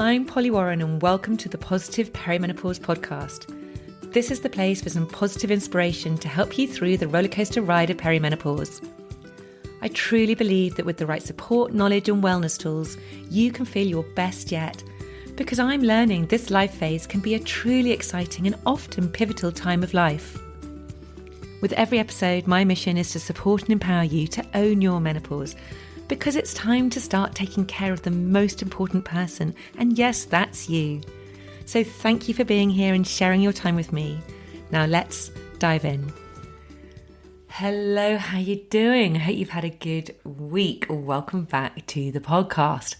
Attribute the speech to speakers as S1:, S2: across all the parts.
S1: I'm Polly Warren and welcome to the Positive Perimenopause Podcast. This is the place for some positive inspiration to help you through the rollercoaster ride of perimenopause. I truly believe that with the right support, knowledge and wellness tools, you can feel your best yet, because I'm learning this life phase can be a truly exciting and often pivotal time of life. With every episode, my mission is to support and empower you to own your menopause, because it's time to start taking care of the most important person, and yes, that's you. So thank you for being here and sharing your time with me. Now let's dive in. Hello, how you doing? I hope you've had a good week. Welcome back to the podcast.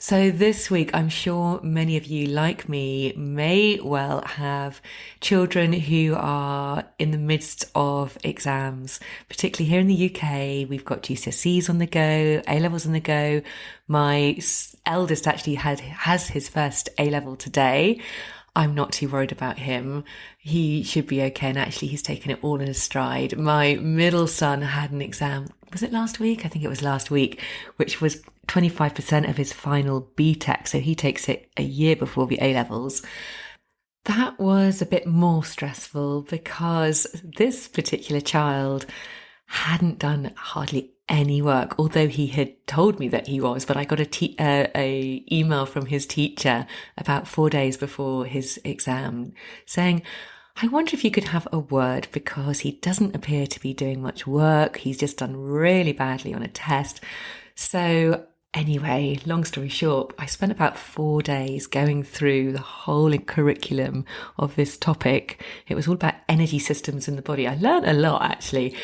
S1: So this week, I'm sure many of you, like me, may well have children who are in the midst of exams, particularly here in the UK. We've got GCSEs on the go, A-levels on the go. My eldest actually has his first A-level today. I'm not too worried about him. He should be okay. And actually, he's taken it all in his stride. My middle son had an exam. Was it last week? I think it was last week, which was 25% of his final BTEC. So he takes it a year before the A-levels. That was a bit more stressful because this particular child hadn't done hardly any work, although he had told me that he was, but I got a email from his teacher about 4 days before his exam saying, I wonder if you could have a word because he doesn't appear to be doing much work. He's just done really badly on a test. So anyway, long story short, I spent about 4 days going through the whole curriculum of this topic. It was all about energy systems in the body. I learned a lot actually.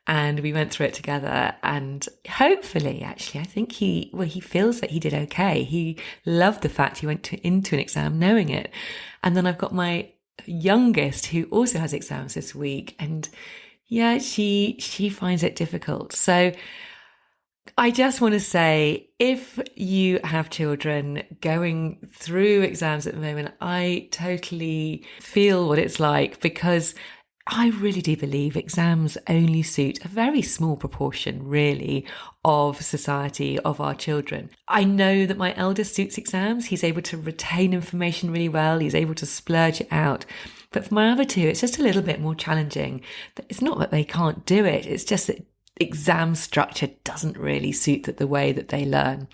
S1: And we went through it together, and hopefully, actually, I think he feels that he did okay. He loved the fact he went into an exam knowing it. And then I've got my youngest who also has exams this week, and yeah, she finds it difficult. So I just want to say, if you have children going through exams at the moment, I totally feel what it's like, because I really do believe exams only suit a very small proportion, really, of society, of our children. I know that my eldest suits exams. He's able to retain information really well. He's able to splurge it out. But for my other two, it's just a little bit more challenging. It's not that they can't do it. It's just that exam structure doesn't really suit the way that they learn.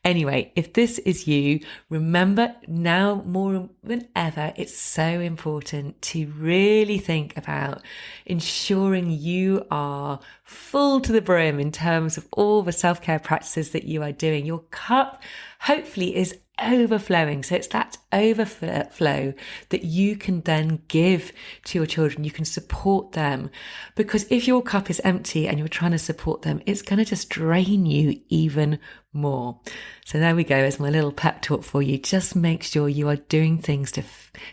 S1: Anyway, if this is you, remember now more than ever, it's so important to really think about ensuring you are full to the brim in terms of all the self-care practices that you are doing. Your cup hopefully is overflowing. So it's that overflow that you can then give to your children. You can support them, because if your cup is empty and you're trying to support them, it's going to just drain you even more. So there we go, as my little pep talk for you. Just make sure you are doing things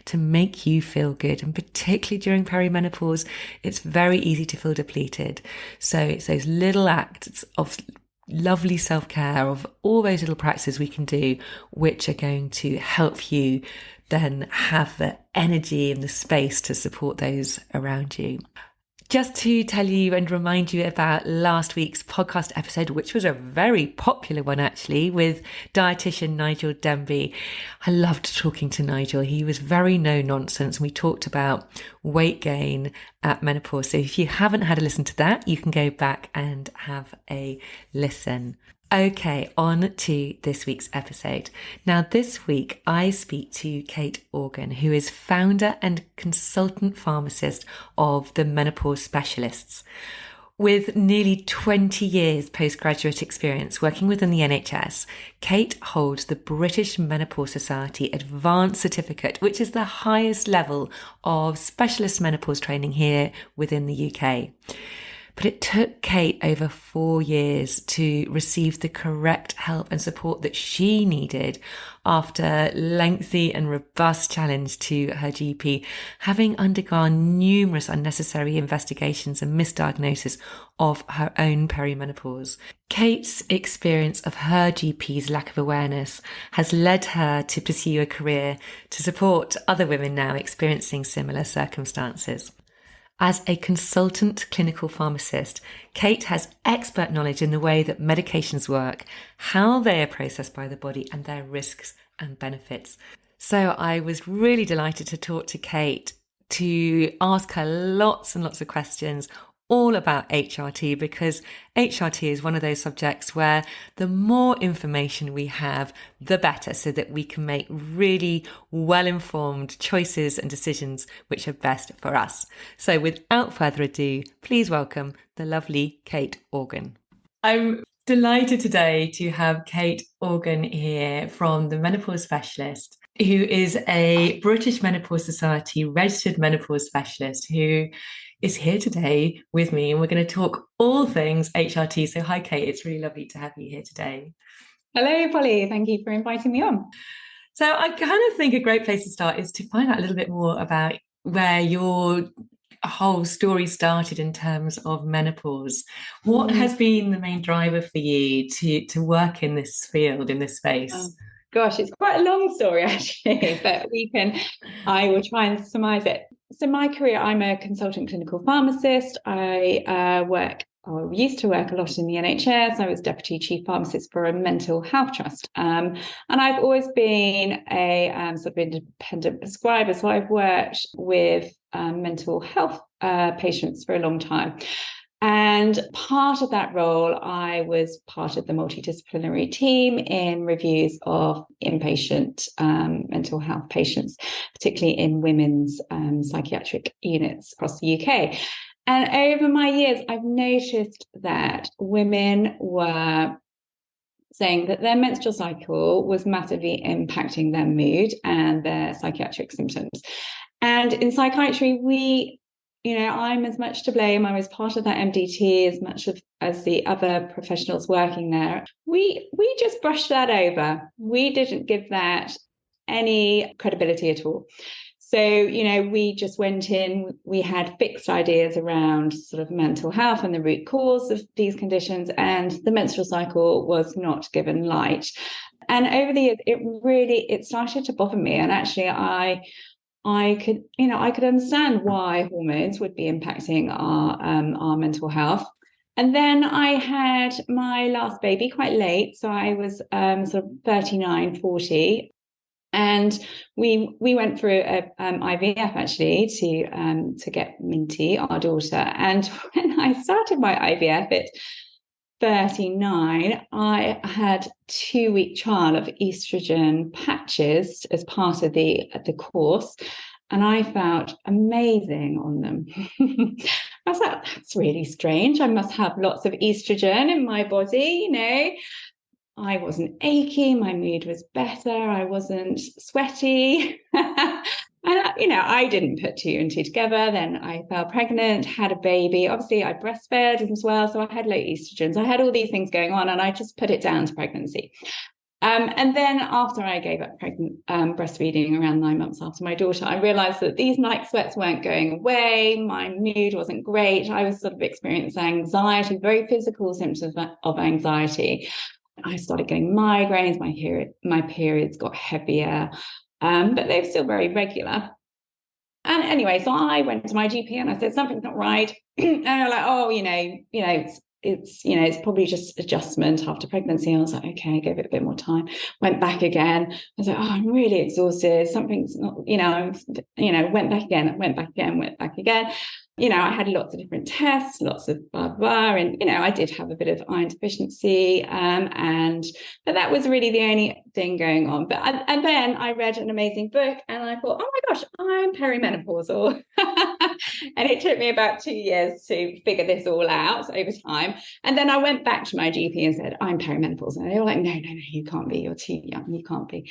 S1: to make you feel good. And particularly during perimenopause, it's very easy to feel depleted. So it's those little acts of lovely self-care, of all those little practices we can do, which are going to help you then have the energy and the space to support those around you. Just to tell you and remind you about last week's podcast episode, which was a very popular one actually, with dietitian Nigel Denby. I loved talking to Nigel. He was very no nonsense. We talked about weight gain at menopause. So if you haven't had a listen to that, you can go back and have a listen. Okay, on to this week's episode. Now, this week I speak to Kate Organ, who is founder and consultant pharmacist of the Menopause Specialists. With nearly 20 years postgraduate experience working within the NHS, Kate holds the British Menopause Society Advanced Certificate, which is the highest level of specialist menopause training here within the UK. But it took Kate over 4 years to receive the correct help and support that she needed after lengthy and robust challenge to her GP, having undergone numerous unnecessary investigations and misdiagnosis of her own perimenopause. Kate's experience of her GP's lack of awareness has led her to pursue a career to support other women now experiencing similar circumstances. As a consultant clinical pharmacist, Kate has expert knowledge in the way that medications work, how they are processed by the body, and their risks and benefits. So I was really delighted to talk to Kate, to ask her lots and lots of questions all about HRT, because HRT is one of those subjects where the more information we have, the better, so that we can make really well-informed choices and decisions which are best for us. So without further ado, please welcome the lovely Kate Organ. I'm delighted today to have Kate Organ here from the Menopause Specialist, who is a British Menopause Society registered menopause specialist who is here today with me, and we're going to talk all things HRT. So hi, Kate. It's really lovely to have you here today.
S2: Hello, Polly. Thank you for inviting me on.
S1: So I kind of think a great place to start is to find out a little bit more about where your whole story started in terms of menopause. What has been the main driver for you to work in this field, in this space?
S2: Gosh, it's quite a long story actually, but I will try and surmise it. So my career, I'm a consultant clinical pharmacist. I used to work a lot in the NHS. I was deputy chief pharmacist for a mental health trust. And I've always been a sort of independent prescriber. So I've worked with mental health patients for a long time. And part of that role, I was part of the multidisciplinary team in reviews of inpatient mental health patients, particularly in women's psychiatric units across the UK. And over my years, I've noticed that women were saying that their menstrual cycle was massively impacting their mood and their psychiatric symptoms. And in psychiatry, I'm as much to blame. I was part of that MDT as much as the other professionals working there. We just brushed that over. We didn't give that any credibility at all. So, we just went in, we had fixed ideas around sort of mental health and the root cause of these conditions, and the menstrual cycle was not given light. And over the years, it started to bother me. And actually, I could understand why hormones would be impacting our mental health. And then I had my last baby quite late. So I was sort of 39, 40. And we went through a IVF actually to get Minty, our daughter. And when I started my IVF at 39, I had 2-week trial of estrogen patches as part of the course, and I felt amazing on them. I was like, that's really strange. I must have lots of estrogen in my body, I wasn't achy, my mood was better, I wasn't sweaty. And, I didn't put 2 and 2 together. Then I fell pregnant, had a baby. Obviously, I breastfed as well. So I had low estrogens. I had all these things going on, and I just put it down to pregnancy. And then after I gave up breastfeeding around 9 months after my daughter, I realized that these night sweats weren't going away. My mood wasn't great. I was sort of experiencing anxiety, very physical symptoms of anxiety. I started getting migraines. My periods got heavier, but they were still very regular. And anyway, so I went to my GP and I said, something's not right. And they're like, oh, it's probably just adjustment after pregnancy. I was like, okay, I gave it a bit more time. Went back again. I was like, oh, I'm really exhausted. Something's not, went back again. I had lots of different tests, lots of blah, blah. And, I did have a bit of iron deficiency. But that was really the only thing going on. And then I read an amazing book and I thought, oh my gosh, I'm perimenopausal. And it took me about 2 years to figure this all out over time. And then I went back to my GP and said, I'm perimenopausal. And they were like, no, you can't be. You're too young. You can't be.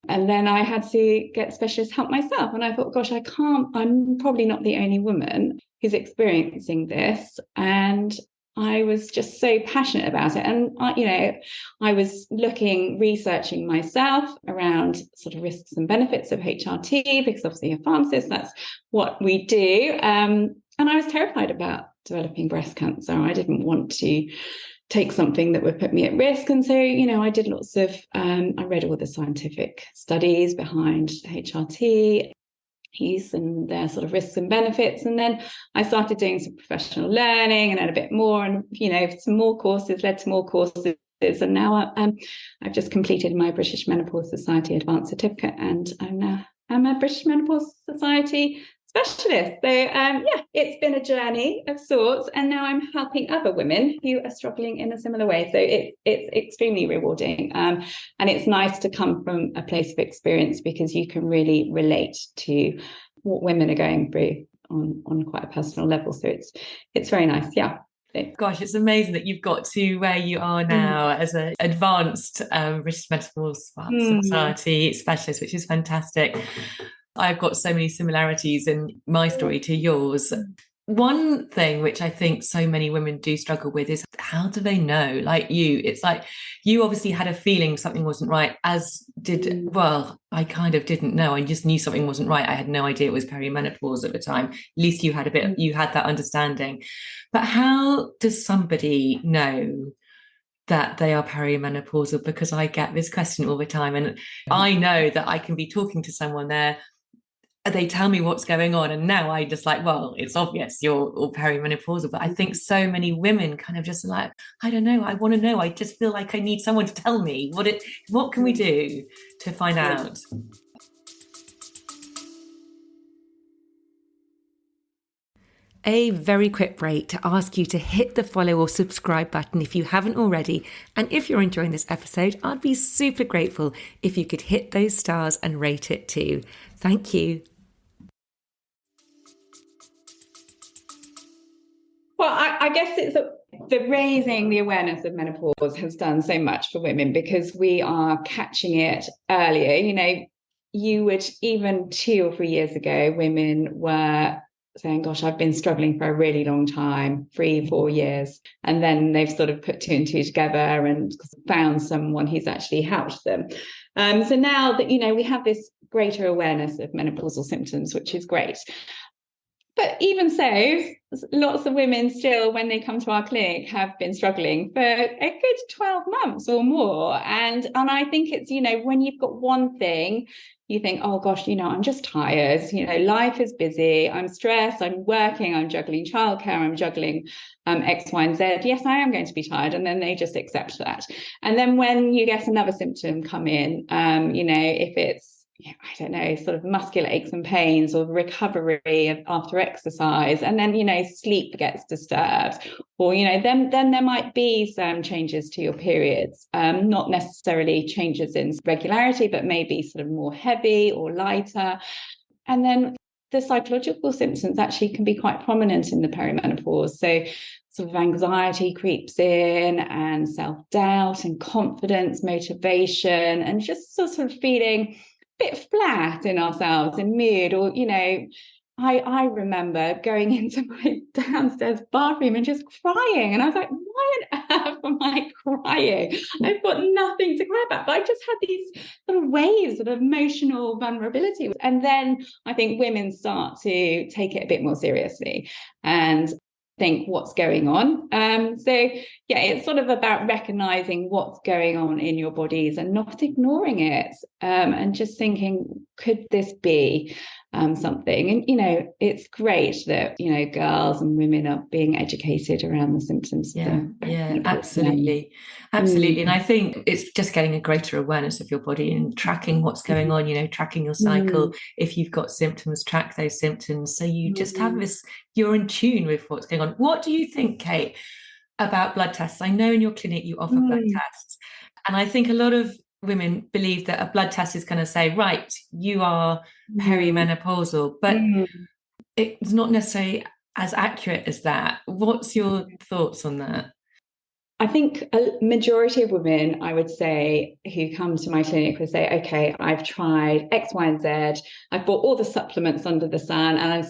S2: And then I had to get specialist help myself. And I thought, gosh, I'm probably not the only woman who's experiencing this. And I was just so passionate about it. And, I was researching myself around sort of risks and benefits of HRT, because obviously a pharmacist, that's what we do. And I was terrified about developing breast cancer. I didn't want to take something that would put me at risk. And so, I did lots of, I read all the scientific studies behind HRT. piece and their sort of risks and benefits. And then I started doing some professional learning and then a bit more, and some more courses led to more courses. And now I've just completed my British Menopause Society Advanced Certificate, and I'm a British Menopause Society Specialist. So it's been a journey of sorts, and now I'm helping other women who are struggling in a similar way. So it's extremely rewarding, and it's nice to come from a place of experience, because you can really relate to what women are going through on quite a personal level. So it's very nice. Yeah.
S1: Gosh, it's amazing that you've got to where you are now as an advanced British Menopause Society specialist, which is fantastic. I've got so many similarities in my story to yours. One thing which I think so many women do struggle with is, how do they know? Like you, it's like you obviously had a feeling something wasn't right, I kind of didn't know. I just knew something wasn't right. I had no idea it was perimenopause at the time. At least you had that understanding. But how does somebody know that they are perimenopausal? Because I get this question all the time, and I know that I can be talking to someone there, they tell me what's going on, and now I just like, well, it's obvious you're all perimenopausal. But I think so many women kind of just like, I don't know, I want to know, I just feel like I need someone to tell me what can we do to find out. A very quick break to ask you to hit the follow or subscribe button if you haven't already. And if you're enjoying this episode, I'd be super grateful if you could hit those stars and rate it too. Thank you.
S2: Well, I guess it's the raising the awareness of menopause has done so much for women, because we are catching it earlier. You would, even 2 or 3 years ago, women were saying, gosh, I've been struggling for a really long time, 3-4 years. And then they've sort of put 2 and 2 together and found someone who's actually helped them. So now that, we have this greater awareness of menopausal symptoms, which is great. But even so, lots of women still, when they come to our clinic, have been struggling for a good 12 months or more. And I think it's, when you've got one thing, you think, oh gosh, I'm just tired. Life is busy. I'm stressed. I'm working. I'm juggling childcare. I'm juggling X, Y, and Z. Yes, I am going to be tired. And then they just accept that. And then when you get another symptom come in, if it's, I don't know, sort of muscular aches and pains or recovery after exercise, and then, sleep gets disturbed, or, then there might be some changes to your periods, not necessarily changes in regularity, but maybe sort of more heavy or lighter. And then the psychological symptoms actually can be quite prominent in the perimenopause. So sort of anxiety creeps in, and self-doubt and confidence, motivation, and just sort of feeling bit flat in ourselves, in mood, or I remember going into my downstairs bathroom and just crying, and I was like, why on earth am I crying? I've got nothing to cry about, but I just had these sort of waves of emotional vulnerability. And then I think women start to take it a bit more seriously and think, what's going on? It's sort of about recognizing what's going on in your bodies and not ignoring it, and just thinking, could this be something? And it's great that girls and women are being educated around the symptoms.
S1: Absolutely. And I think it's just getting a greater awareness of your body and tracking what's going on, tracking your cycle. If you've got symptoms, track those symptoms, so you just have this, you're in tune with what's going on. What do you think, Kate, about blood tests? I know in your clinic you offer blood tests, and I think a lot of women believe that a blood test is going to say, right, you are perimenopausal, but it's not necessarily as accurate as that. What's your thoughts on that?
S2: I think a majority of women, I would say, who come to my clinic would say, okay, I've tried X, Y, and Z. I've bought all the supplements under the sun, and I'm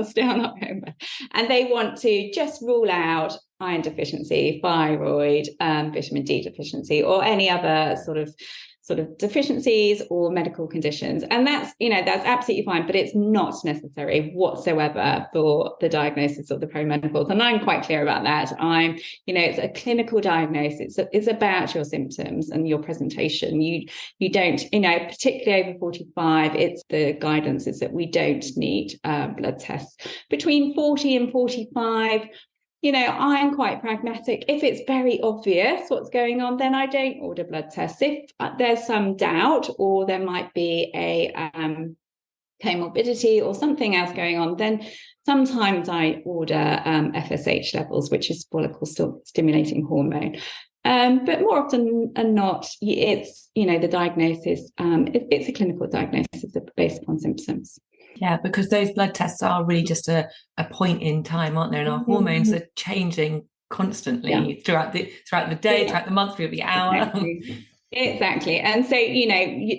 S2: still not going back. And they want to just rule out iron deficiency, thyroid, vitamin D deficiency, or any other sort of sort of deficiencies or medical conditions. And that's absolutely fine, but it's not necessary whatsoever for the diagnosis of the perimenopause. And I'm quite clear about that. It's a clinical diagnosis. It's about your symptoms and your presentation. You don't, particularly over 45, it's the guidance is that we don't need blood tests. Between 40 and 45, I'm quite pragmatic. If it's very obvious what's going on, then I don't order blood tests. If there's some doubt or there might be a comorbidity or something else going on, then sometimes I order FSH levels, which is follicle stimulating hormone. But more often than not, it's, the diagnosis, it's a clinical diagnosis based upon symptoms.
S1: Yeah, because those blood tests are really just a point in time, aren't they? And our hormones are changing constantly throughout the day, throughout the month, throughout the hour.
S2: Exactly. And so,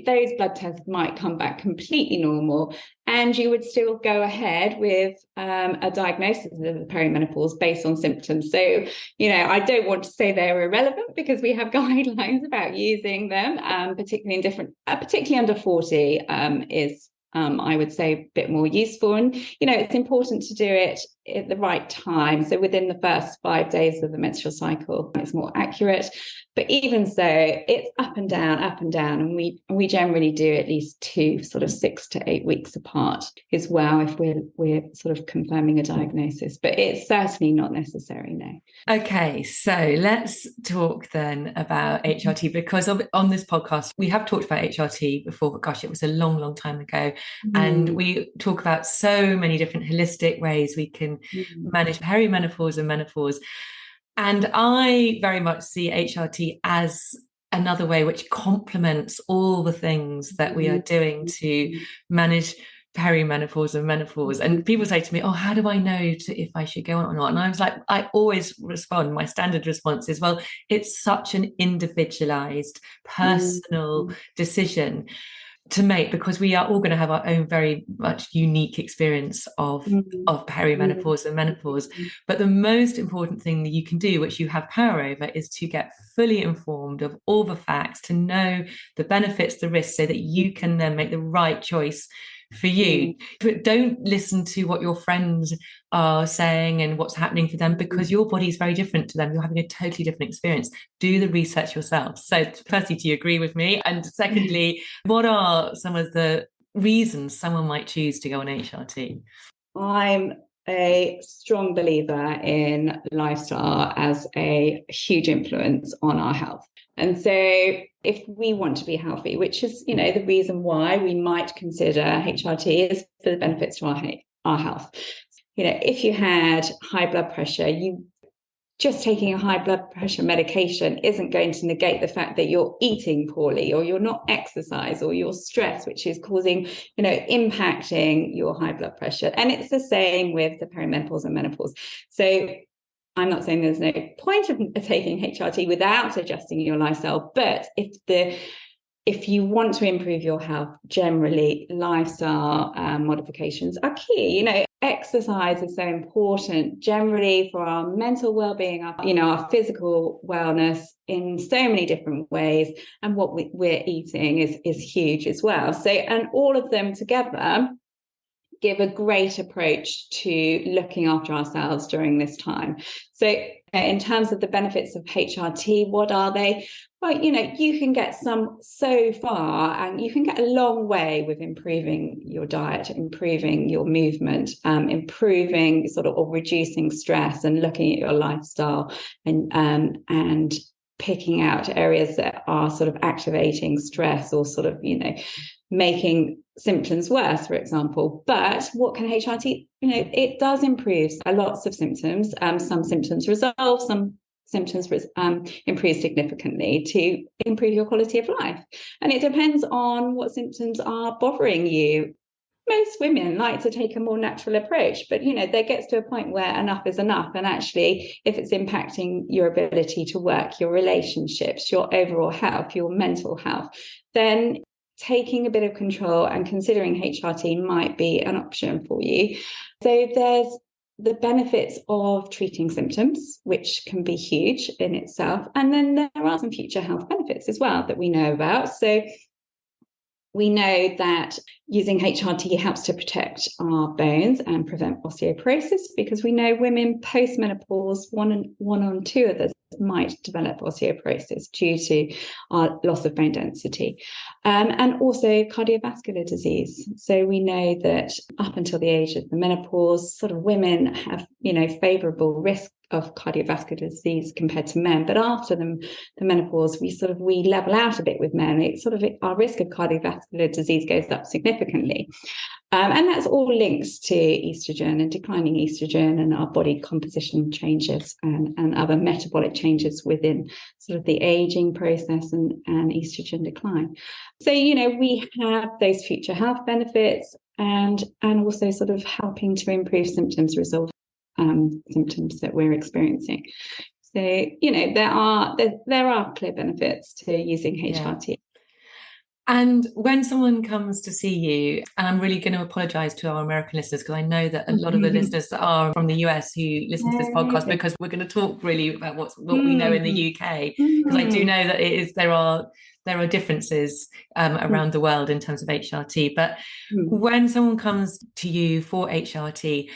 S2: those blood tests might come back completely normal, and you would still go ahead with a diagnosis of the perimenopause based on symptoms. So, I don't want to say they're irrelevant, because we have guidelines about using them, particularly under 40 is I would say a bit more useful. And, it's important to do it at the right time. So within the first 5 days of the menstrual cycle, it's more accurate. But even so, it's up and down. And we generally do at least 2 sort of 6 to 8 weeks apart as well, if we're sort of confirming a diagnosis. But it's certainly not necessary, no.
S1: Okay, so let's talk then about HRT, because on this podcast, we have talked about HRT before, but gosh, it was a long, long time ago. And we talk about so many different holistic ways we can manage perimenopause and menopause. And I very much see HRT as another way which complements all the things that we are doing to manage perimenopause and menopause. And people say to me, oh, how do I know if I should go on or not? And I was like, I always respond, my standard response is, well, it's such an individualized, personal decision to make, because we are all going to have our own very much unique experience of perimenopause and menopause. But the most important thing that you can do, which you have power over, is to get fully informed of all the facts, to know the benefits, the risks, so that you can then make the right choice for you. But don't listen to what your friends are saying and what's happening for them, because your body is very different to them. You're having a totally different experience. Do the research yourself. So firstly, do you agree with me? And secondly, what are some of the reasons someone might choose to go on HRT?
S2: I'm a strong believer in lifestyle as a huge influence on our health. And so if we want to be healthy, which is, the reason why we might consider HRT, is for the benefits to our health. If you had high blood pressure, just taking a high blood pressure medication isn't going to negate the fact that you're eating poorly, or you're not exercise, or you're stressed, which is causing, impacting your high blood pressure. And it's the same with the perimenopause and menopause. So I'm not saying there's no point of taking HRT without adjusting your lifestyle, but if you want to improve your health, generally lifestyle modifications are key. Exercise is so important generally for our mental well-being, our physical wellness in so many different ways, and what we're eating is huge as well. So, and all of them together give a great approach to looking after ourselves during this time. So in terms of the benefits of HRT, what are they? Well, you can get some so far, and you can get a long way with improving your diet, improving your movement, improving or reducing stress, and looking at your lifestyle, and picking out areas that are activating stress, or making symptoms worse, for example. But what can HRT, it does improve lots of symptoms. Some symptoms resolve, some symptoms improve significantly to improve your quality of life. And it depends on what symptoms are bothering you. Most women like to take a more natural approach, but there gets to a point where enough is enough. And actually, if it's impacting your ability to work, your relationships, your overall health, your mental health, then taking a bit of control and considering HRT might be an option for you. So there's the benefits of treating symptoms, which can be huge in itself. And then there are some future health benefits as well that we know about. So we know that using HRT helps to protect our bones and prevent osteoporosis, because we know women post-menopause, one on two of us might develop osteoporosis due to our loss of bone density, and also cardiovascular disease. So we know that up until the age of the menopause, sort of women have, favorable risk of cardiovascular disease compared to men, but after the menopause, we level out a bit with men. Our risk of cardiovascular disease goes up significantly. And that's all linked to estrogen and declining estrogen and our body composition changes and other metabolic changes within sort of the aging process and estrogen decline. So, we have those future health benefits and also sort of helping to improve symptoms, resolve symptoms that we're experiencing. So, there are clear benefits to using HRT. Yeah.
S1: And when someone comes to see you, and I'm really going to apologise to our American listeners, because I know that a lot of the listeners are from the US who listen to this podcast, because we're going to talk really about what we know in the UK, because I do know that there are differences around the world in terms of HRT. But when someone comes to you for HRT,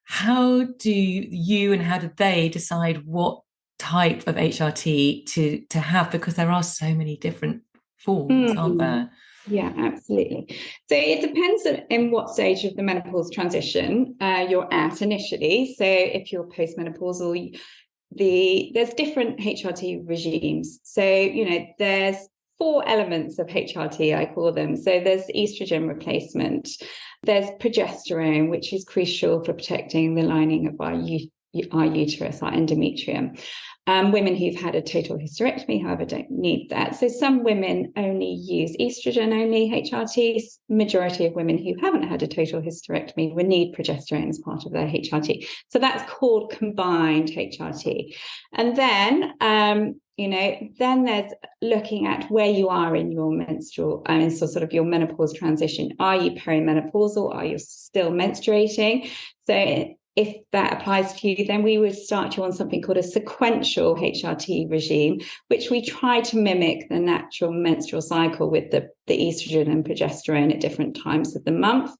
S1: how do you and how do they decide what type of HRT to have? Because there are so many different forms, aren't there?
S2: Yeah, absolutely. So it depends on in what stage of the menopause transition you're at initially. So if you're postmenopausal, there's different HRT regimes. So, there's 4 elements of HRT, I call them. So there's estrogen replacement. There's progesterone, which is crucial for protecting the lining of our uterus, our endometrium. Women who've had a total hysterectomy, however, don't need that. So some women only use estrogen-only HRT. Majority of women who haven't had a total hysterectomy will need progesterone as part of their HRT. So that's called combined HRT. And then, then there's looking at where you are in your menstrual, so sort of your menopause transition. Are you perimenopausal? Are you still menstruating? So if that applies to you, then we would start you on something called a sequential HRT regime, which we try to mimic the natural menstrual cycle with the estrogen and progesterone at different times of the month.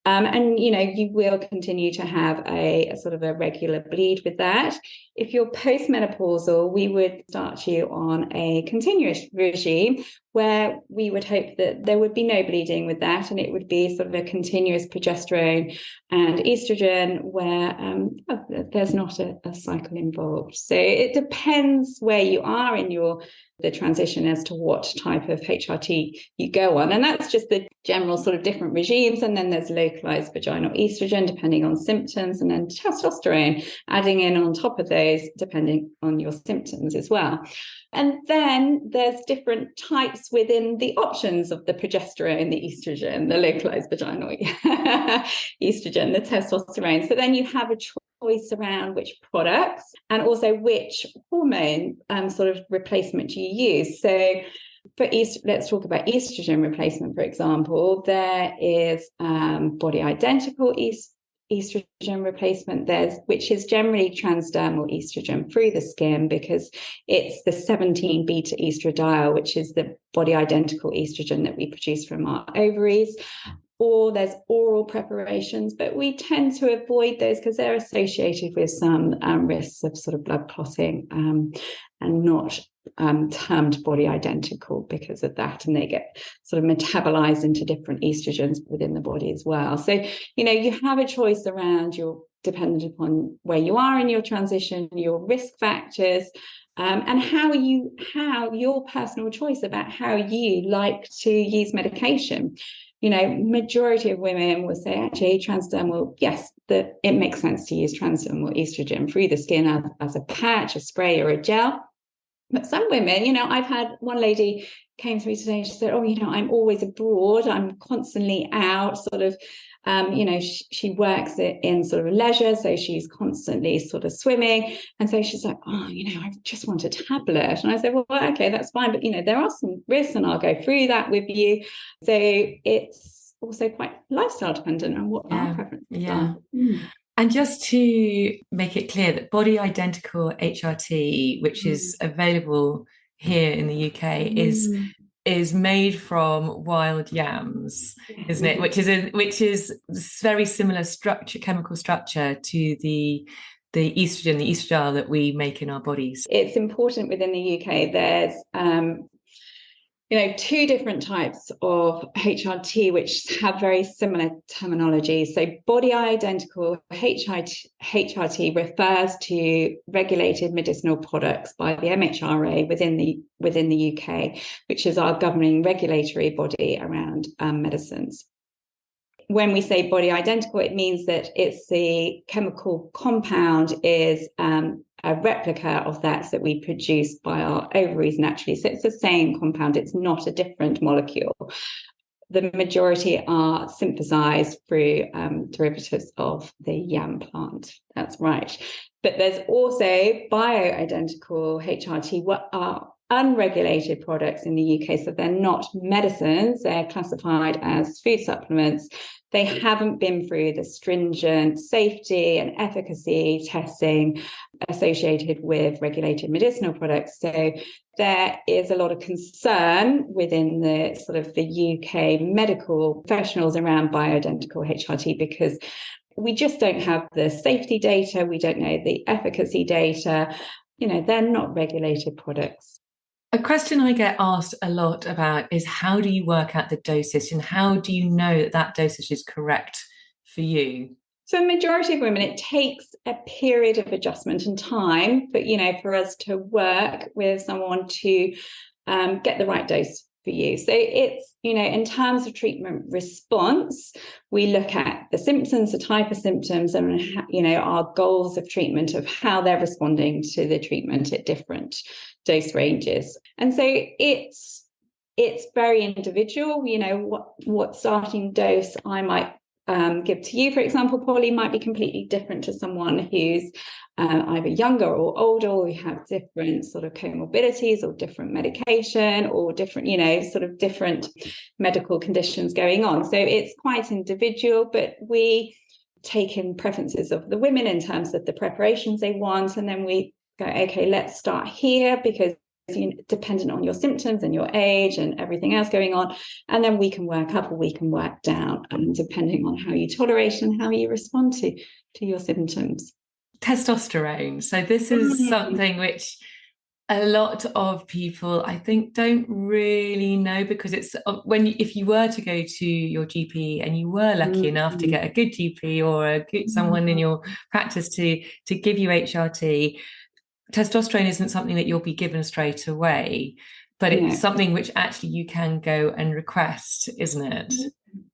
S2: And, you will continue to have a sort of a regular bleed with that. If you're postmenopausal, we would start you on a continuous regime where we would hope that there would be no bleeding with that, and it would be sort of a continuous progesterone and estrogen where there's not a cycle involved. So it depends where you are in the transition as to what type of HRT you go on. And that's just the general sort of different regimes. And then there's localized vaginal estrogen, depending on symptoms, and then testosterone adding in on top of those, depending on your symptoms as well. And then there's different types within the options of the progesterone, the estrogen, the localized vaginal estrogen, the testosterone. So then you have a choice around which products and also which hormone sort of replacement you use. So let's talk about estrogen replacement, for example. There is body identical estrogen replacement, which is generally transdermal estrogen through the skin, because it's the 17 beta estradiol, which is the body identical estrogen that we produce from our ovaries. Or there's oral preparations, but we tend to avoid those because they're associated with some risks of sort of blood clotting and not termed body identical because of that, and they get sort of metabolized into different estrogens within the body as well. So, you have a choice around dependent upon where you are in your transition, your risk factors, and how your personal choice about how you like to use medication. Majority of women will say, actually, transdermal, yes, it makes sense to use transdermal estrogen through the skin as a patch, a spray, or a gel. But some women, I've had one lady came to me today and she said, I'm always abroad. I'm constantly out, sort of, she works in sort of leisure. So she's constantly sort of swimming. And so she's like, I just want a tablet. And I said, well, okay, that's fine. But, there are some risks and I'll go through that with you. So it's also quite lifestyle dependent on what our preferences are.
S1: And just to make it clear that body identical HRT, which is available here in the UK, is made from wild yams, isn't it? Which is very similar structure, chemical structure to the estrogen, the estradiol that we make in our bodies.
S2: It's important within the UK. There's two different types of HRT which have very similar terminology. So body identical HRT refers to regulated medicinal products by the MHRA within the UK, which is our governing regulatory body around medicines. When we say body identical, it means that it's the chemical compound is a replica of that we produce by our ovaries naturally. So it's the same compound. It's not a different molecule. The majority are synthesized through derivatives of the yam plant. That's right. But there's also bioidentical HRT, what are unregulated products in the UK. So they're not medicines. They're classified as food supplements. They haven't been through the stringent safety and efficacy testing associated with regulated medicinal products. So there is a lot of concern within the sort of the UK medical professionals around bioidentical HRT because we just don't have the safety data. We don't know the efficacy data. They're not regulated products.
S1: A question I get asked a lot about is how do you work out the dosage and how do you know that that dosage is correct for you?
S2: So majority of women, it takes a period of adjustment and time, but, for us to work with someone to get the right dose for you. So it's, in terms of treatment response, we look at the symptoms, the type of symptoms, and, our goals of treatment of how they're responding to the treatment at different dose ranges. And so it's very individual. What starting dose I might give to you, for example, Polly, might be completely different to someone who's either younger or older, or we have different sort of comorbidities or different medication or different, sort of different medical conditions going on. So it's quite individual, but we take in preferences of the women in terms of the preparations they want. And then we go, okay, let's start here because dependent on your symptoms and your age and everything else going on, and then we can work up or we can work down, depending on how you tolerate and how you respond to your symptoms.
S1: Testosterone. So this is something which a lot of people, I think, don't really know because it's if you were to go to your GP and you were lucky enough to get a good GP or someone in your practice to give you HRT. Testosterone isn't something that you'll be given straight away, but it's something which actually you can go and request, isn't it?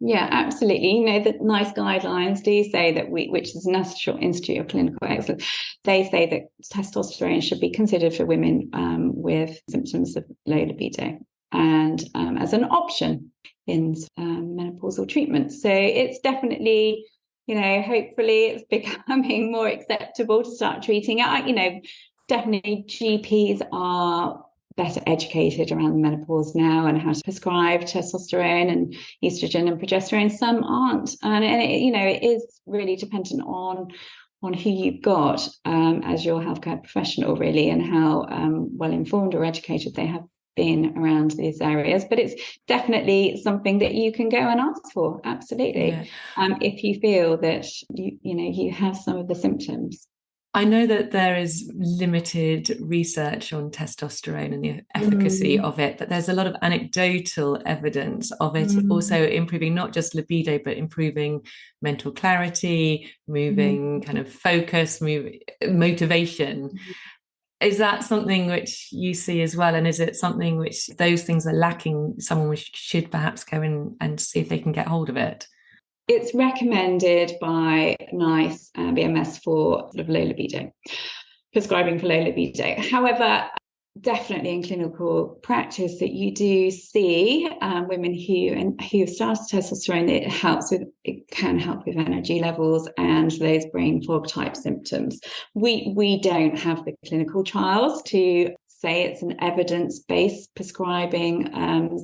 S2: Yeah, absolutely. The nice guidelines do say that which is the National Institute of Clinical Excellence, they say that testosterone should be considered for women with symptoms of low libido and as an option in menopausal treatment. So it's definitely, hopefully it's becoming more acceptable to start treating it. Definitely GPs are better educated around menopause now and how to prescribe testosterone and estrogen and progesterone. Some aren't. And it is really dependent on who you've got as your healthcare professional, really, and how well informed or educated they have been around these areas. But it's definitely something that you can go and ask for. Absolutely. Yeah. If you feel that you have some of the symptoms.
S1: I know that there is limited research on testosterone and the efficacy of it, but there's a lot of anecdotal evidence of it also improving not just libido, but improving mental clarity, moving kind of focus, motivation. Is that something which you see as well? And is it something which those things are lacking, someone should perhaps go in and see if they can get hold of it?
S2: It's recommended by NICE and BMS for sort of low libido, prescribing for low libido. However, definitely in clinical practice that you do see women who have started testosterone, it can help with energy levels and those brain fog type symptoms. We don't have the clinical trials to say it's an evidence-based prescribing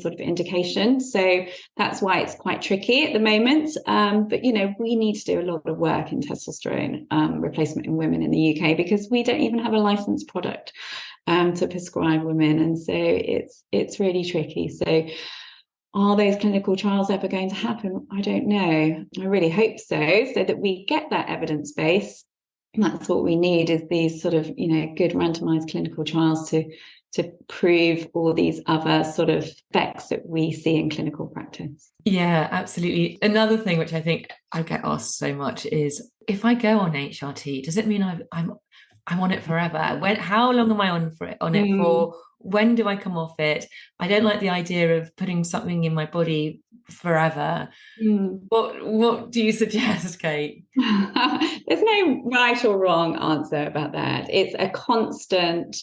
S2: sort of indication. So that's why it's quite tricky at the moment. But, we need to do a lot of work in testosterone replacement in women in the UK, because we don't even have a licensed product to prescribe women. And so it's really tricky. So are those clinical trials ever going to happen? I don't know. I really hope so that we get that evidence base. And that's what we need, is these sort of, good randomized clinical trials to prove all these other sort of effects that we see in clinical practice.
S1: Yeah, absolutely. Another thing which I think I get asked so much is, if I go on HRT, does it mean I'm on it forever? How long am I on it for? When do I come off it? I don't like the idea of putting something in my body forever. What do you suggest, Kate?
S2: There's no right or wrong answer about that. It's a constant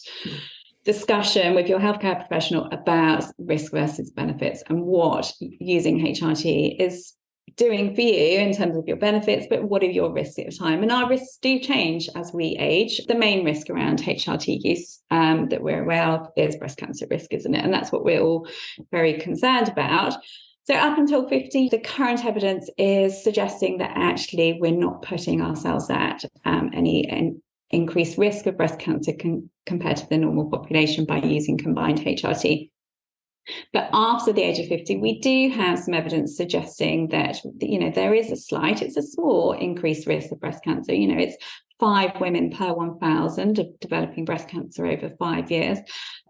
S2: discussion with your healthcare professional about risk versus benefits and what using HRT is doing for you in terms of your benefits, but what are your risks at the time? And our risks do change as we age. The main risk around HRT use that we're aware of is breast cancer risk, isn't it? And that's what we're all very concerned about. So up until 50, the current evidence is suggesting that actually we're not putting ourselves at any increased risk of breast cancer compared to the normal population by using combined HRT. But after the age of 50, we do have some evidence suggesting that, there is it's a small increased risk of breast cancer. It's 5 women per 1,000 of developing breast cancer over 5 years.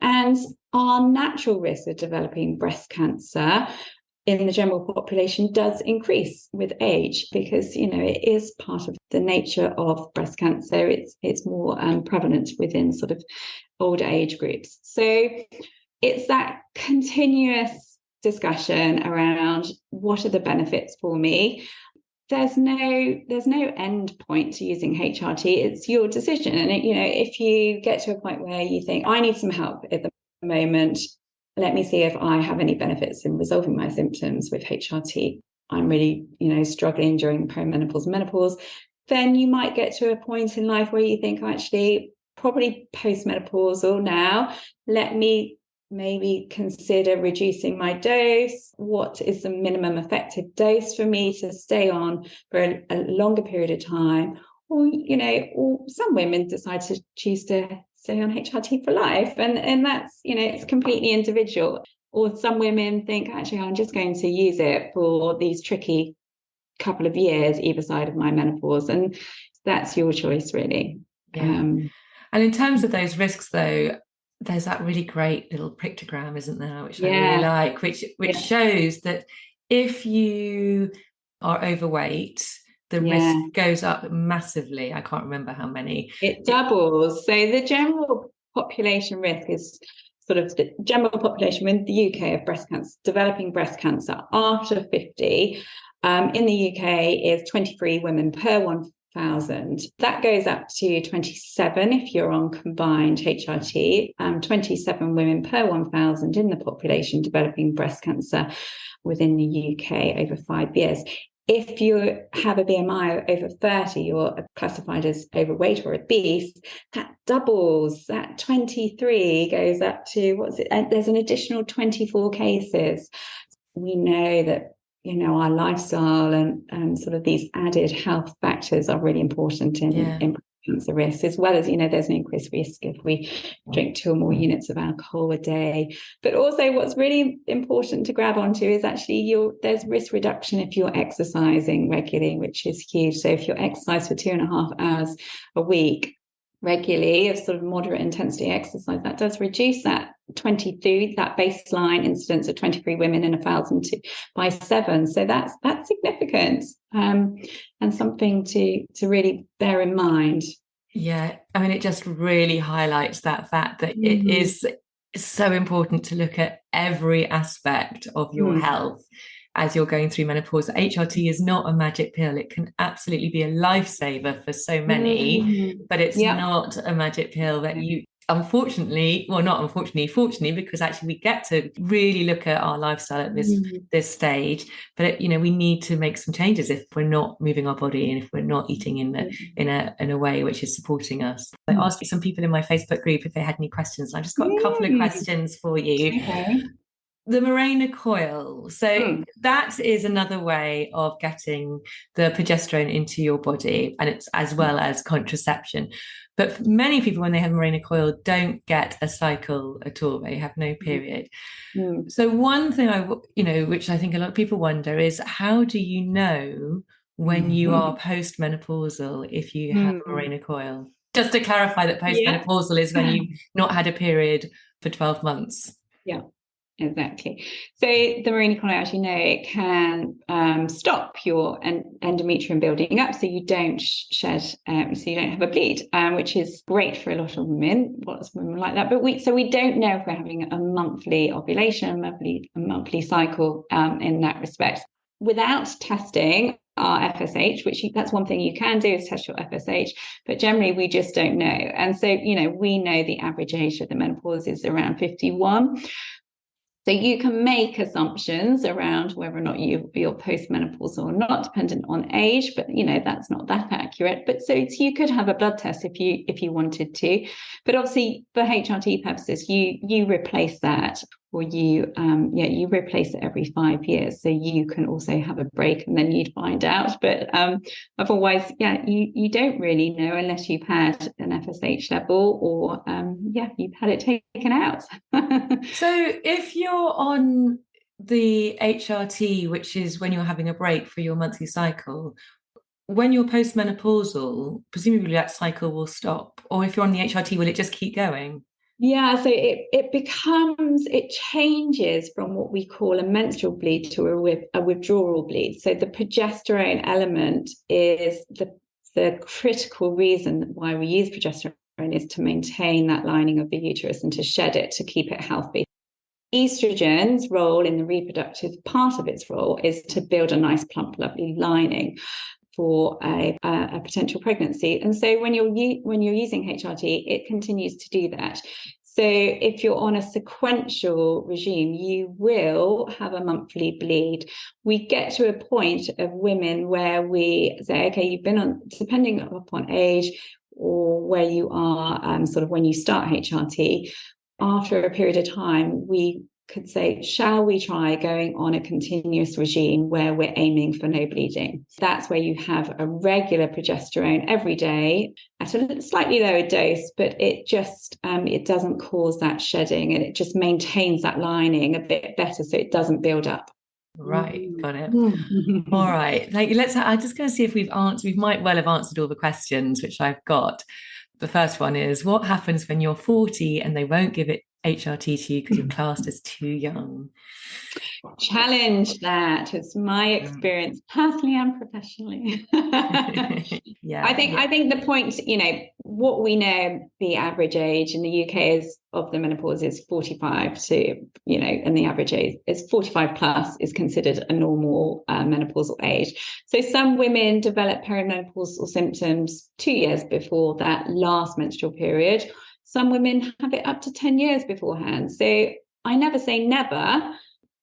S2: And our natural risk of developing breast cancer in the general population does increase with age, because, it is part of the nature of breast cancer. It's more prevalent within sort of older age groups. So it's that continuous discussion around what are the benefits for me. There's no end point to using HRT. It's your decision. And if you get to a point where you think, I need some help at the moment, let me see if I have any benefits in resolving my symptoms with HRT. I'm really, struggling during perimenopause, menopause. Then you might get to a point in life where you think, actually, probably postmenopausal now, let me maybe consider reducing my dose. What is the minimum effective dose for me to stay on for a longer period of time? Or, or some women decide to choose to stay on HRT for life. And that's, it's completely individual. Or some women think, actually, I'm just going to use it for these tricky couple of years either side of my menopause. And that's your choice, really.
S1: Yeah. And in terms of those risks, though, there's that really great little pictogram, isn't there, which I really like, which shows that if you are overweight, the risk goes up massively. I can't remember how many.
S2: It doubles. So the general population risk is sort of the general population in the UK of breast cancer, developing breast cancer after 50, in the UK is 23 women per 1,000. That goes up to 27 if you're on combined HRT, 27 women per 1,000 in the population developing breast cancer within the UK over 5 years. If you have a BMI over 30, you're classified as overweight or obese, that doubles. That 23 goes up to, there's an additional 24 cases. We know that, our lifestyle and sort of these added health factors are really important in cancer risk, as well as, there's an increased risk if we drink 2 or more units of alcohol a day. But also what's really important to grab onto is actually there's risk reduction if you're exercising regularly, which is huge. So if you exercise for 2.5 hours a week regularly of sort of moderate intensity exercise, that does reduce that 23, that baseline incidence of 23 women in 1,000 by 7. So that's significant, and something to really bear in mind.
S1: Yeah, I mean, it just really highlights that fact that it is so important to look at every aspect of your health as you're going through menopause. HRT is not a magic pill. It can absolutely be a lifesaver for so many, but it's not a magic pill that unfortunately, well, not unfortunately, fortunately, because actually we get to really look at our lifestyle at this stage. But we need to make some changes if we're not moving our body and if we're not eating in a way which is supporting us. I asked some people in my Facebook group if they had any questions. I've just got a couple of questions for you.
S2: Okay.
S1: The Mirena coil. So that is another way of getting the progesterone into your body, and it's as well as contraception. But for many people, when they have Mirena coil, don't get a cycle at all. They have no period. So one thing which I think a lot of people wonder is, how do you know when you are postmenopausal if you have a Mirena coil? Just to clarify that postmenopausal is when you've not had a period for 12 months.
S2: Yeah. Exactly. So the Mirena coil, as you know, it can stop your endometrium building up, so you don't shed, so you don't have a bleed, which is great for a lot of women. Lots of women like that, but we don't know if we're having a monthly ovulation, a monthly cycle in that respect. Without testing our FSH, that's one thing you can do, is test your FSH, but generally we just don't know. And so, we know the average age of the menopause is around 51. So you can make assumptions around whether or not you're postmenopausal or not, dependent on age, but that's not that accurate. But so you could have a blood test if you wanted to, but obviously for HRT purposes, you replace that, or you replace it every 5 years. So you can also have a break and then you'd find out. But otherwise, you don't really know unless you've had an FSH level or you've had it taken out.
S1: So if you're on the HRT, which is when you're having a break for your monthly cycle, when you're postmenopausal, presumably that cycle will stop. Or if you're on the HRT, will it just keep going?
S2: Yeah, so it changes from what we call a menstrual bleed to a withdrawal bleed. So the progesterone element is the critical reason why we use progesterone, is to maintain that lining of the uterus and to shed it, to keep it healthy. Estrogen's role in the reproductive part of its role is to build a nice, plump, lovely lining for a potential pregnancy. And so when you're using HRT, it continues to do that. So if you're on a sequential regime, you will have a monthly bleed. We get to a point of women where we say, okay, you've been on, depending upon age or where you are, sort of when you start HRT, after a period of time, we could say, shall we try going on a continuous regime where we're aiming for no bleeding? That's where you have a regular progesterone every day at a slightly lower dose, but it just it doesn't cause that shedding, and it just maintains that lining a bit better so it doesn't build up.
S1: Right, got it. All right, I'm just going to see if we might well have answered all the questions which I've got. The first one is, what happens when you're 40 and they won't give it HRT to you because you're classed as too young?
S2: Challenge that. It's my experience personally and professionally. I think the point, what we know, the average age in the UK is of the menopause is 45 to, and the average age is 45 plus is considered a normal menopausal age. So some women develop perimenopausal symptoms 2 years before that last menstrual period. Some women have it up to 10 years beforehand. So I never say never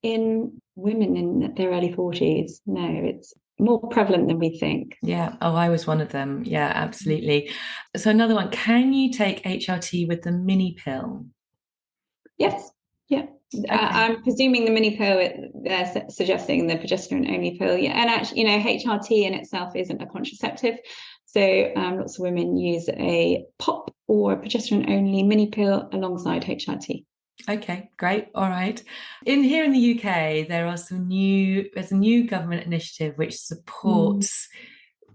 S2: in women in their early 40s. No, it's more prevalent than we think.
S1: Yeah. Oh, I was one of them. Yeah, absolutely. So another one, can you take HRT with the mini pill?
S2: Yes. Yeah. Okay. I'm presuming the mini pill, they're suggesting the progesterone only pill. Yeah. And actually, HRT in itself isn't a contraceptive. So lots of women use a POP or a progesterone only mini pill alongside HRT.
S1: Okay, great. All right. Here in the UK, there's a new government initiative which supports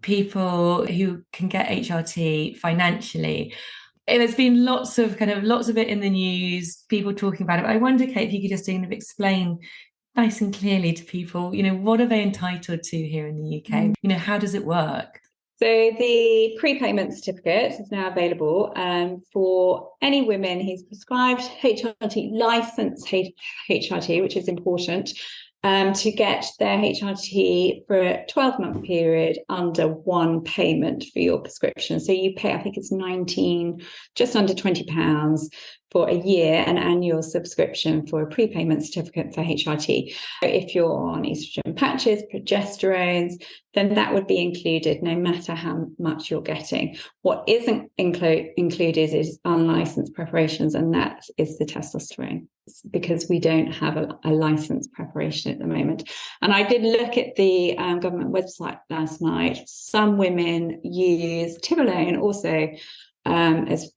S1: people who can get HRT financially. There's been lots of it in the news, people talking about it. I wonder, Kate, if you could just explain nice and clearly to people, what are they entitled to here in the UK? How does it work?
S2: So the prepayment certificate is now available for any women who's prescribed HRT, licensed HRT, which is important. to get their HRT for a 12-month period under one payment for your prescription. So you pay, I think it's just under £20 for a year, an annual subscription for a prepayment certificate for HRT. If you're on estrogen patches, progesterones, then that would be included no matter how much you're getting. What isn't included is unlicensed preparations, and that is the testosterone, because we don't have a licensed preparation at the moment. And I did look at the government website last night. Some women use Tibolone also as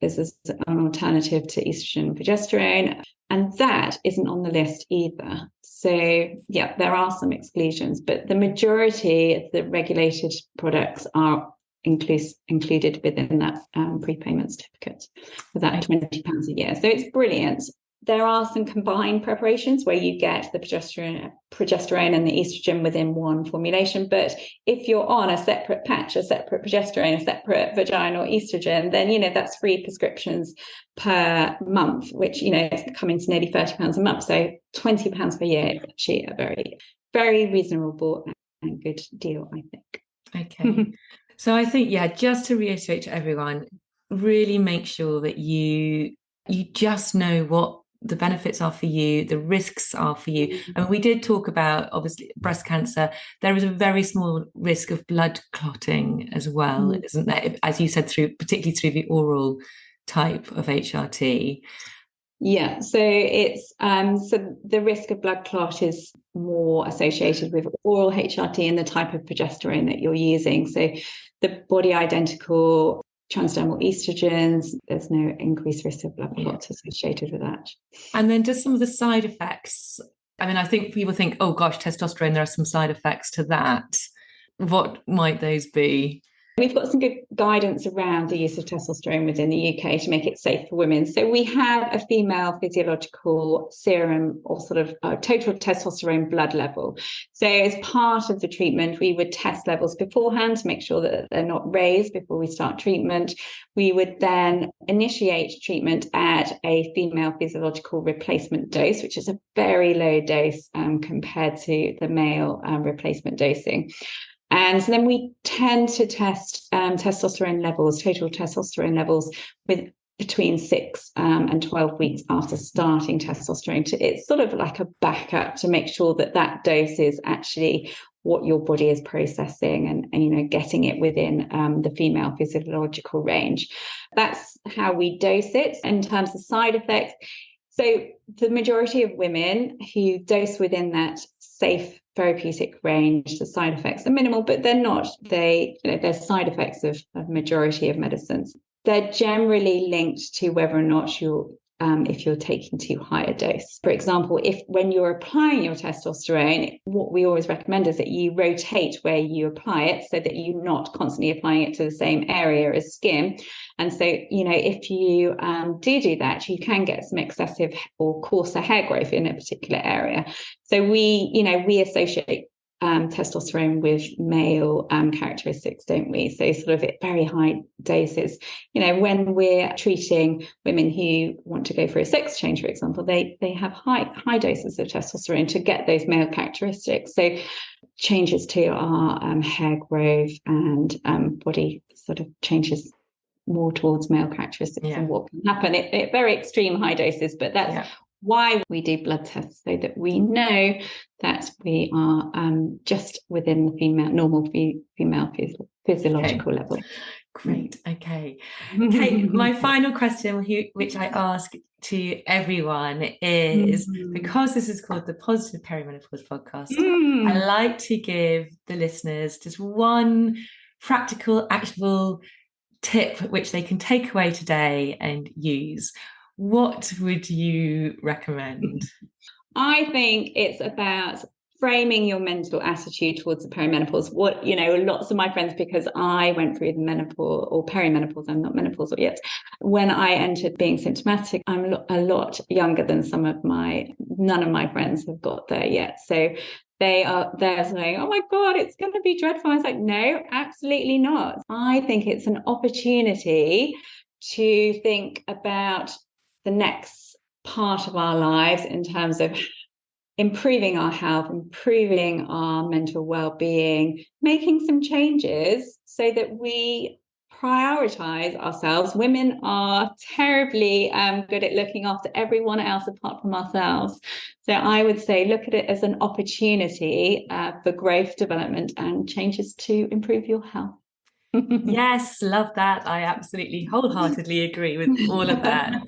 S2: an alternative to estrogen and progesterone, and that isn't on the list either. So yeah, there are some exclusions, but the majority of the regulated products are included within that prepayment certificate for that £20 a year. So it's brilliant. There are some combined preparations where you get the progesterone and the estrogen within one formulation. But if you're on a separate patch, a separate progesterone, a separate vaginal estrogen, then, that's 3 prescriptions per month, which, is coming to nearly £30 a month. So £20 per year is actually a very, very reasonable and good deal, I think.
S1: Okay. So I think, just to reiterate to everyone, really make sure that you just know what the benefits are for you, the risks are for you. And we did talk about, obviously, breast cancer. There is a very small risk of blood clotting as well, isn't there? As you said, particularly through the oral type of HRT.
S2: Yeah, so it's so the risk of blood clot is more associated with oral HRT and the type of progesterone that you're using. So the body identical transdermal estrogens, there's no increased risk of blood clots associated with that.
S1: And then just some of the side effects. I mean, I think people think, oh gosh, testosterone, there are some side effects to that. What might those be?
S2: We've got some good guidance around the use of testosterone within the UK to make it safe for women. So we have a female physiological serum, or sort of total testosterone blood level. So as part of the treatment, we would test levels beforehand to make sure that they're not raised before we start treatment. We would then initiate treatment at a female physiological replacement dose, which is a very low dose compared to the male replacement dosing. And so then we tend to test testosterone levels, total testosterone levels, with between 6 and 12 weeks after starting testosterone. It's sort of like a backup to make sure that that dose is actually what your body is processing and getting it within the female physiological range. That's how we dose it. In terms of side effects, so the majority of women who dose within that safe therapeutic range, the side effects are minimal, but they're not. There's side effects of majority of medicines. They're generally linked to whether or not if you're taking too high a dose. For example, when you're applying your testosterone, what we always recommend is that you rotate where you apply it so that you're not constantly applying it to the same area as skin. And so, if you do that, you can get some excessive or coarser hair growth in a particular area. So we associate testosterone with male characteristics, don't we? So sort of at very high doses, when we're treating women who want to go for a sex change, for example, they have high doses of testosterone to get those male characteristics. So changes to our hair growth and body sort of changes more towards male characteristics and what can happen at very extreme high doses. But that's why we do blood tests, so that we know that we are just within the normal female physiological level.
S1: Great. Okay. Kate, my final question, which I ask to everyone, is because this is called the Positive Perimenopause Podcast, I like to give the listeners just one practical, actionable tip which they can take away today and use. What would you recommend?
S2: I think it's about framing your mental attitude towards the perimenopause. Lots of my friends, because I went through the menopause or perimenopause, I'm not menopausal yet. When I entered being symptomatic, I'm a lot younger than none of my friends have got there yet. So they're saying, oh my God, it's going to be dreadful. I was like, no, absolutely not. I think it's an opportunity to think about the next part of our lives in terms of improving our health, improving our mental well-being, making some changes so that we prioritize ourselves. Women are terribly good at looking after everyone else apart from ourselves. So I would say look at it as an opportunity for growth, development, and changes to improve your health.
S1: Yes, love that. I absolutely wholeheartedly agree with all of that.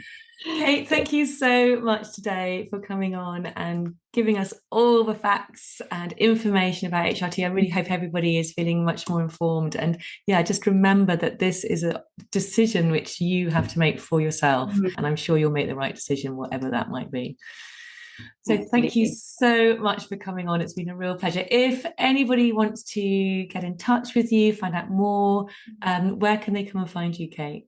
S1: Kate, thank you so much today for coming on and giving us all the facts and information about HRT. I really hope everybody is feeling much more informed. And yeah, just remember that this is a decision which you have to make for yourself. And I'm sure you'll make the right decision, whatever that might be. So thank you so much for coming on. It's been a real pleasure. If anybody wants to get in touch with you, find out more, where can they come and find you, Kate?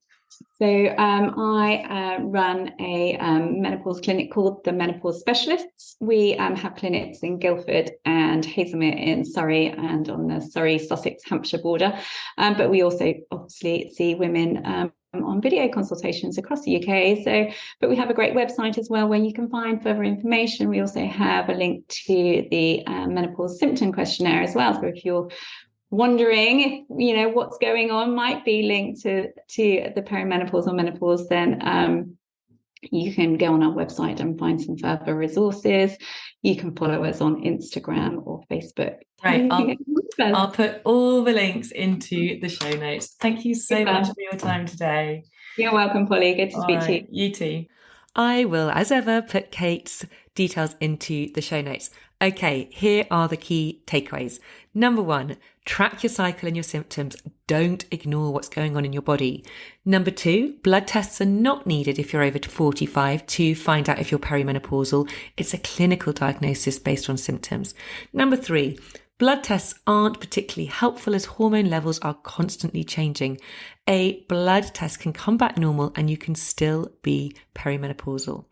S2: So I run a menopause clinic called the Menopause Specialists. We have clinics in Guildford and Hazelmere in Surrey and on the Surrey-Sussex-Hampshire border. But we also obviously see women on video consultations across the UK. But we have a great website as well where you can find further information. We also have a link to the menopause symptom questionnaire as well. So if you're wondering if what's going on might be linked to the perimenopause or menopause, then you can go on our website and find some further resources. You can follow us on Instagram or Facebook.
S1: Right, I'll put all the links into the show notes. Thank you so much for your time today.
S2: You're welcome, Polly. Good to speak to you.
S1: You too. I will, as ever, put Kate's details into the show notes. Okay, here are the key takeaways. Number 1, track your cycle and your symptoms. Don't ignore what's going on in your body. Number 2, blood tests are not needed if you're over 45 to find out if you're perimenopausal. It's a clinical diagnosis based on symptoms. Number 3, blood tests aren't particularly helpful as hormone levels are constantly changing. A blood test can come back normal and you can still be perimenopausal.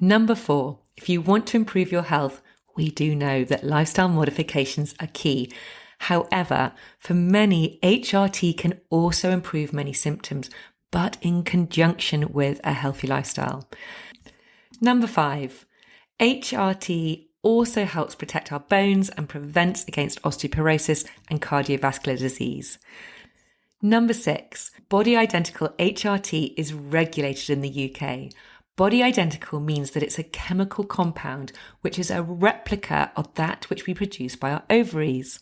S1: Number 4, if you want to improve your health, we do know that lifestyle modifications are key. However, for many, HRT can also improve many symptoms, but in conjunction with a healthy lifestyle. Number 5, HRT also helps protect our bones and prevents against osteoporosis and cardiovascular disease. Number 6, body identical HRT is regulated in the UK. Body identical means that it's a chemical compound which is a replica of that which we produce by our ovaries.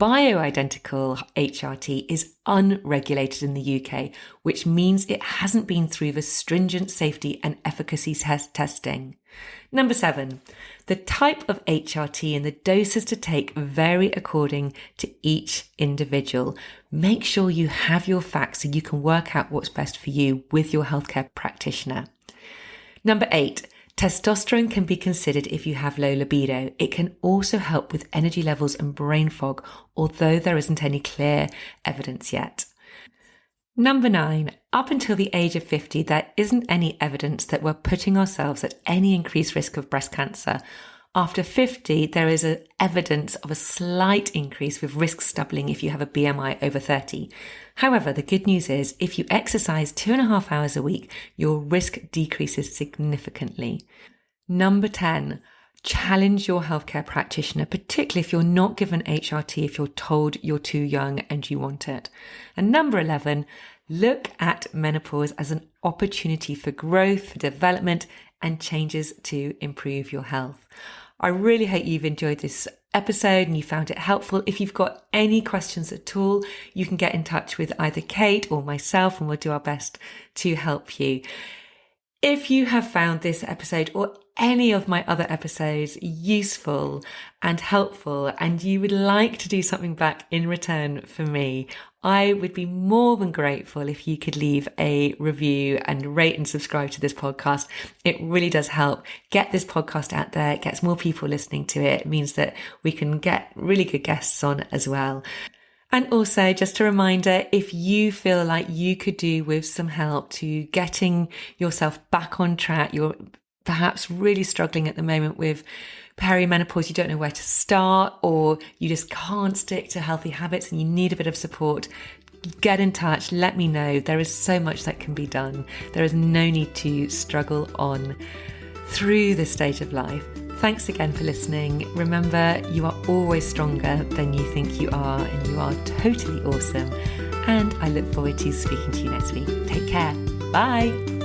S1: Bioidentical HRT is unregulated in the UK, which means it hasn't been through the stringent safety and efficacy testing. Number 7, the type of HRT and the doses to take vary according to each individual. Make sure you have your facts so you can work out what's best for you with your healthcare practitioner. Number 8, testosterone can be considered if you have low libido. It can also help with energy levels and brain fog, although there isn't any clear evidence yet. Number 9, up until the age of 50, there isn't any evidence that we're putting ourselves at any increased risk of breast cancer. After 50, there is evidence of a slight increase with risks doubling if you have a BMI over 30. However, the good news is if you exercise 2.5 hours a week, your risk decreases significantly. Number 10, challenge your healthcare practitioner, particularly if you're not given HRT, if you're told you're too young and you want it. And number 11, look at menopause as an opportunity for growth, for development, and changes to improve your health. I really hope you've enjoyed this episode and you found it helpful. If you've got any questions at all, you can get in touch with either Kate or myself and we'll do our best to help you. If you have found this episode or any of my other episodes useful and helpful and you would like to do something back in return for me, I would be more than grateful if you could leave a review and rate and subscribe to this podcast. It really does help get this podcast out there. It gets more people listening to it. It means that we can get really good guests on as well. And also just a reminder, if you feel like you could do with some help to getting yourself back on track, you're perhaps really struggling at the moment with perimenopause, you don't know where to start, or you just can't stick to healthy habits and you need a bit of support, get in touch, let me know. There is so much that can be done. There is no need to struggle on through this stage of life. Thanks again for listening. Remember, you are always stronger than you think you are, and you are totally awesome. And I look forward to speaking to you next week. Take care. Bye.